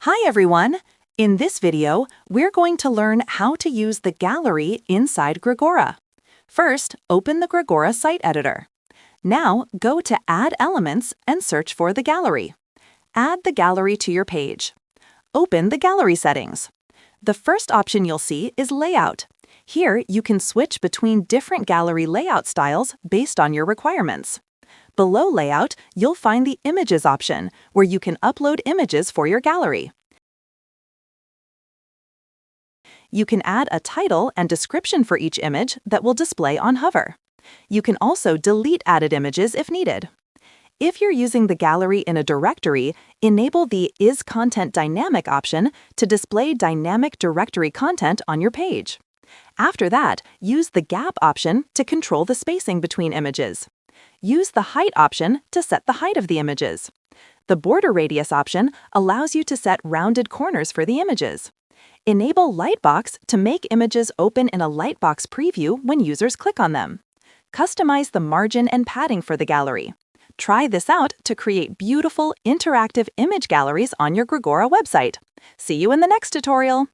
Hi everyone! In this video, we're going to learn how to use the gallery inside Grigora. First, open the Grigora Site Editor. Now, go to Add Elements and search for the gallery. Add the gallery to your page. Open the gallery settings. The first option you'll see is Layout. Here, you can switch between different gallery layout styles based on your requirements. Below Layout, you'll find the Images option, where you can upload images for your gallery. You can add a title and description for each image that will display on hover. You can also delete added images if needed. If you're using the gallery in a directory, enable the Is Content Dynamic option to display dynamic directory content on your page. After that, use the Gap option to control the spacing between images. Use the Height option to set the height of the images. The Border Radius option allows you to set rounded corners for the images. Enable Lightbox to make images open in a Lightbox preview when users click on them. Customize the margin and padding for the gallery. Try this out to create beautiful, interactive image galleries on your Grigora website. See you in the next tutorial!